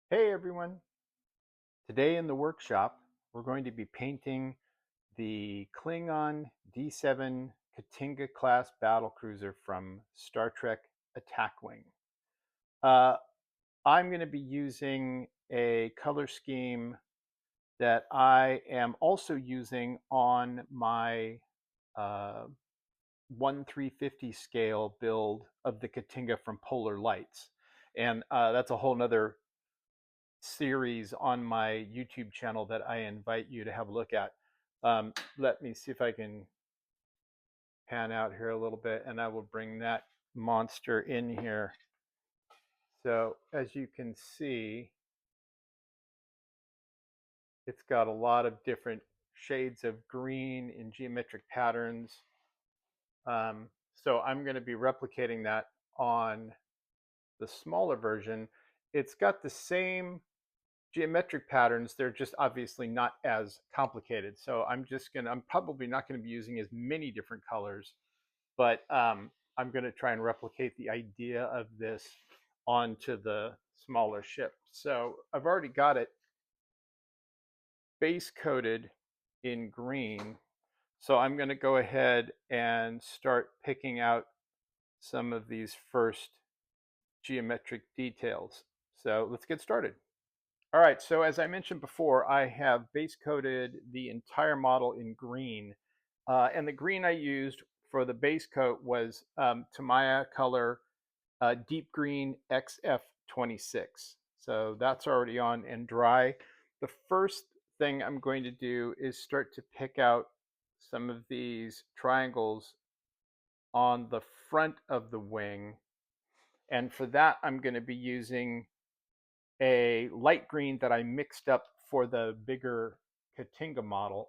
Hey everyone! Today in the workshop, we're going to be painting the Klingon D7 K't'inga class battlecruiser from Star Trek Attack Wing. Uh, I'm going to be using a color scheme that I am also using on my uh, 1/350 scale build of the K't'inga from Polar Lights. And that's a whole nother series on my YouTube channel that I invite you to have a look at. Let me see if I can pan out here a little bit and I will bring that monster in here. So as you can see, it's got a lot of different shades of green in geometric patterns. So I'm going to be replicating that on the smaller version. It's got the same geometric patterns. They're just obviously not as complicated. So I'm probably not going to be using as many different colors, but I'm going to try and replicate the idea of this onto the smaller ship. So I've already got it base coated in green. So I'm going to go ahead and start picking out some of these first geometric details. So let's get started. All right, so as I mentioned before, I have base coated the entire model in green. And the green I used for the base coat was Tamiya color deep green XF26. So that's already on and dry. The first thing I'm going to do is start to pick out some of these triangles on the front of the wing. And for that, I'm going to be using a light green that I mixed up for the bigger K't'inga model.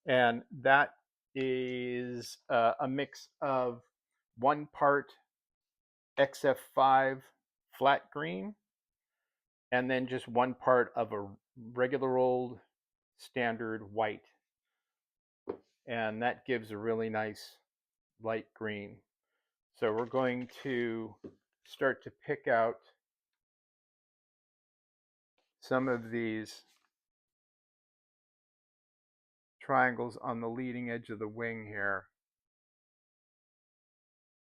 And that is a mix of 1 part XF5 flat green and then just 1 part of a regular old standard white. And that gives a really nice light green. So we're going to start to pick out some of these triangles on the leading edge of the wing here.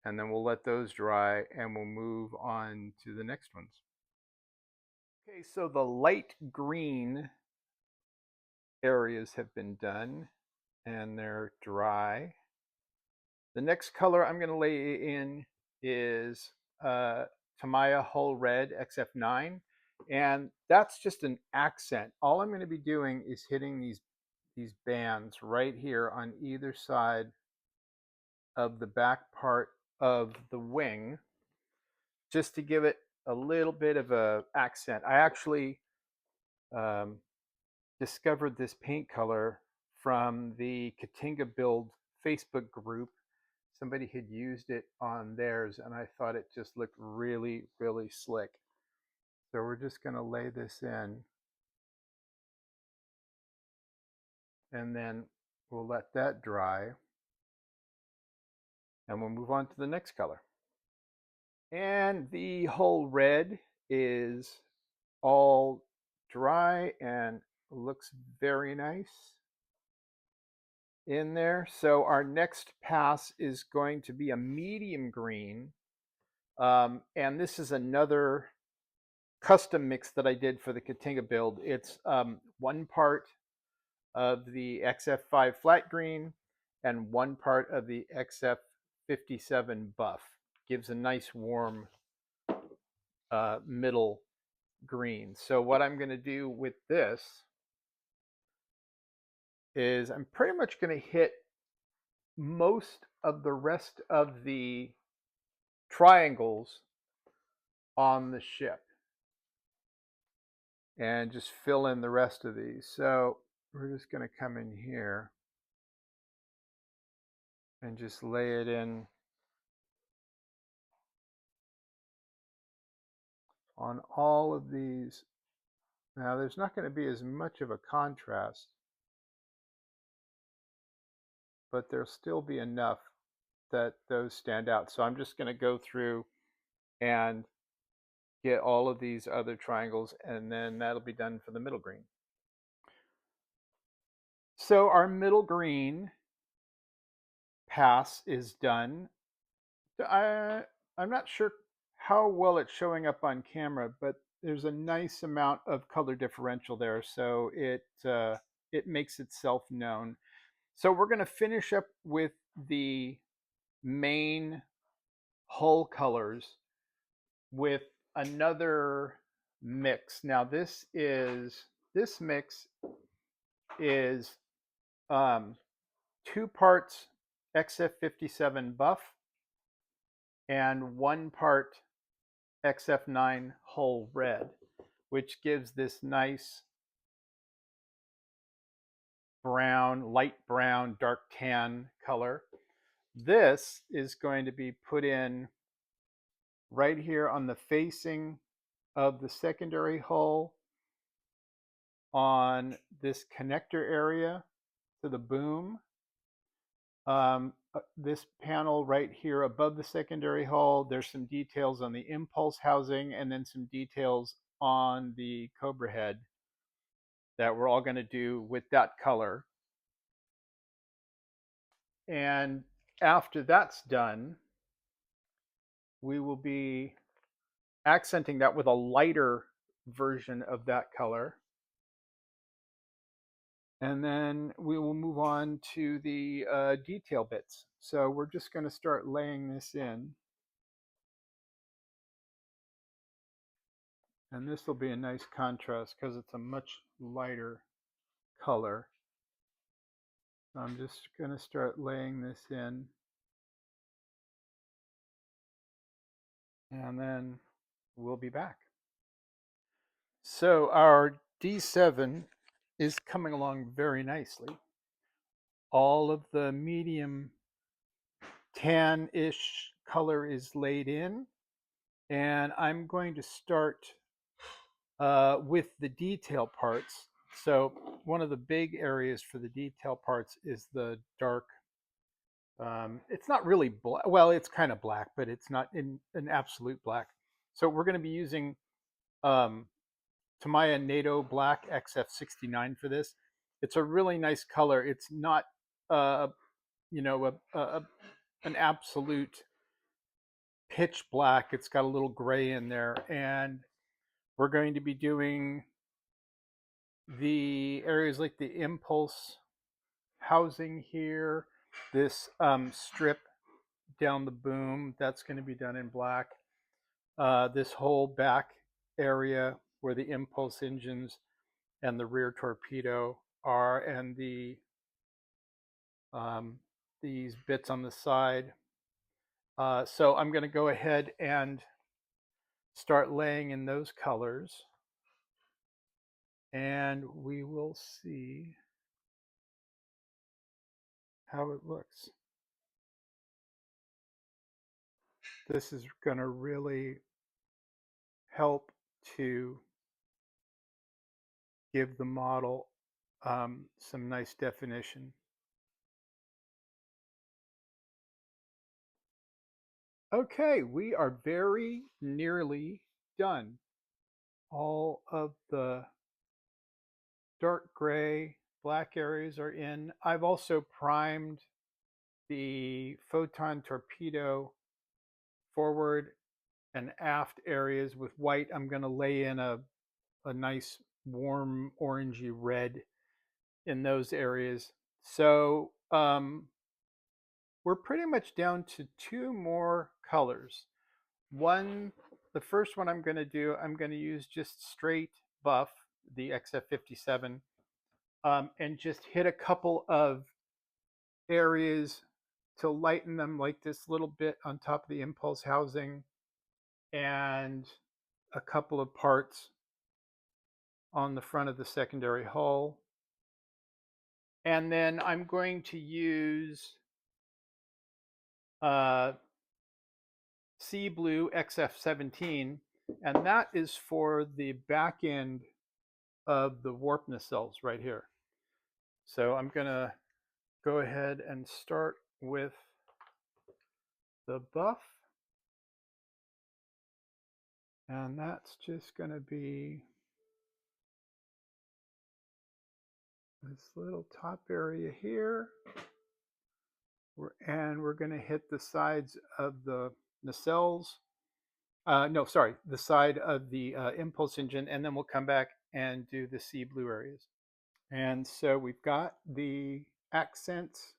And then we'll let those dry and we'll move on to the next ones. Okay, so the light green areas have been done and they're dry. The next color I'm going to lay in is Tamiya Hull Red XF9, and that's just an accent. All I'm going to be doing is hitting these bands right here on either side of the back part of the wing, just to give it a little bit of a accent. I actually um, discovered this paint color from the K't'inga build Facebook group. Somebody had used it on theirs and I thought it just looked really, really slick. So we're just going to lay this in and then we'll let that dry and we'll move on to the next color. And the whole red is all dry and looks very nice in there. So our next pass is going to be a medium green. And this is another custom mix that I did for the K't'inga build. It's 1 part of the XF5 flat green and 1 part of the XF57 buff. Gives a nice warm middle green. So what I'm going to do with this is I'm pretty much going to hit most of the rest of the triangles on the ship and just fill in the rest of these. So we're just going to come in here and just lay it in on all of these. Now there's not going to be as much of a contrast, but there'll still be enough that those stand out. So I'm just going to go through and get all of these other triangles, and then that'll be done for the middle green. So our middle green pass is done. I'm not sure how well it's showing up on camera, but there's a nice amount of color differential there, so it makes itself known. So we're going to finish up with the main hull colors with another mix. Now this mix is 2 parts XF57 buff and 1 part XF9 hull red, which gives this nice brown, light brown, dark tan color. This is going to be put in right here on the facing of the secondary hull, on this connector area to the boom. This panel right here above the secondary hull, there's some details on the impulse housing and then some details on the Cobra head that we're all going to do with that color. And after that's done, we will be accenting that with a lighter version of that color. And then we will move on to the detail bits. So we're just going to start laying this in. And this will be a nice contrast because it's a much lighter color. I'm just going to start laying this in. And then we'll be back. So our D7 is coming along very nicely. All of the medium tan-ish color is laid in. And I'm going to start with the detail parts. So one of the big areas for the detail parts is the dark. It's not really black. Well, it's kind of black, but it's not in an absolute black. So we're going to be using Tamiya NATO Black XF69 for this. It's a really nice color. It's not, you know, an absolute pitch black. It's got a little gray in there, and we're going to be doing the areas like the impulse housing here, this strip down the boom, that's going to be done in black. This whole back area where the impulse engines and the rear torpedo are, and the these bits on the side. So I'm going to go ahead and start laying in those colors, and we will see how it looks. This is going to really help to give the model some nice definition. Okay, we are very nearly done. All of the dark gray, black areas are in. I've also primed the photon torpedo forward and aft areas with white. I'm going to lay in a nice warm orangey red in those areas. So we're pretty much down to 2 more colors. The first one I'm going to do, I'm going to use just straight buff, the XF57, and just hit a couple of areas to lighten them, like this little bit on top of the impulse housing and a couple of parts on the front of the secondary hull. And then I'm going to use Sea Blue XF17, and that is for the back end of the warp nacelles right here. So I'm going to go ahead and start with the buff. And that's just going to be this little top area here. And we're going to hit the sides of the nacelles. No, sorry, the side of the impulse engine, and then we'll come back and do the sea blue areas. And so we've got the accents.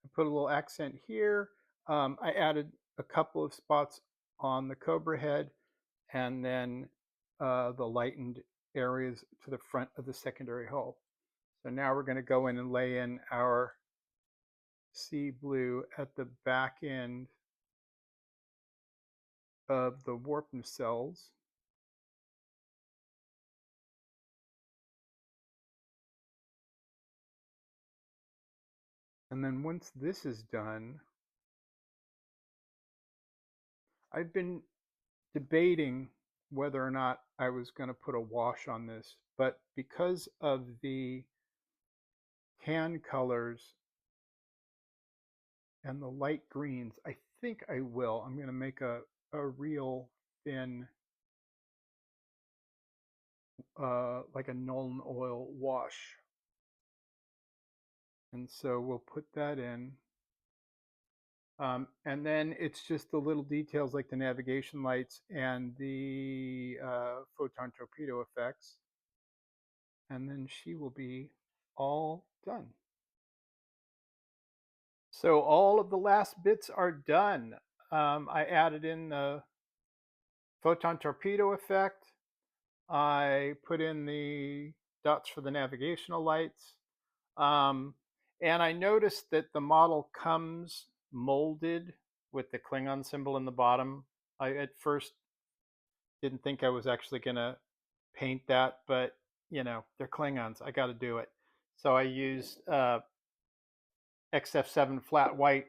I put a little accent here. I added a couple of spots on the Cobra head, and then the lightened areas to the front of the secondary hull. So now we're going to go in and lay in our sea blue at the back end of the warp nacelles. And then once this is done, I've been debating whether or not I was going to put a wash on this, but because of the tan colors and the light greens, I think I will. I'm going to make a real thin, like a Nuln oil wash. And so we'll put that in. And then it's just the little details like the navigation lights and the photon torpedo effects. And then she will be all done. So all of the last bits are done. I added in the photon torpedo effect. I put in the dots for the navigational lights. And I noticed that the model comes molded with the Klingon symbol in the bottom. I at first didn't think I was actually going to paint that, but you know, they're Klingons. I got to do it. So I used XF7 flat white.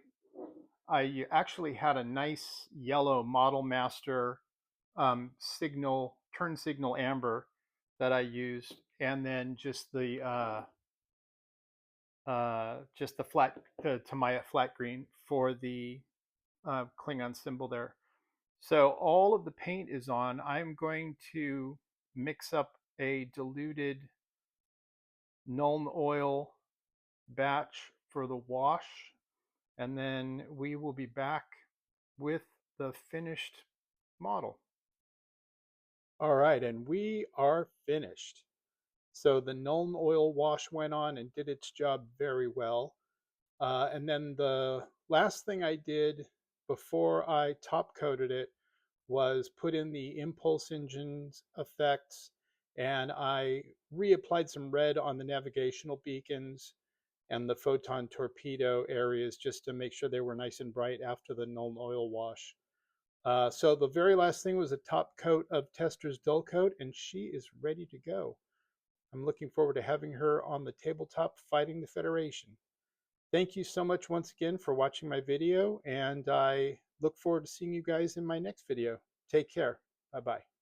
I actually had a nice yellow Model Master turn signal amber that I used, and then just the flat Tamaya flat green for the Klingon symbol there. So all of the paint is on. I'm going to mix up a diluted Nuln oil batch for the wash, and then we will be back with the finished model. All right, and we are finished. So the Nuln oil wash went on and did its job very well. And then the last thing I did before I top coated it was put in the impulse engines effects, and I reapplied some red on the navigational beacons and the photon torpedo areas just to make sure they were nice and bright after the Nuln oil wash. So the very last thing was a top coat of Tester's dull coat, and she is ready to go. I'm looking forward to having her on the tabletop fighting the Federation. Thank you so much once again for watching my video, and I look forward to seeing you guys in my next video. Take care. Bye-bye.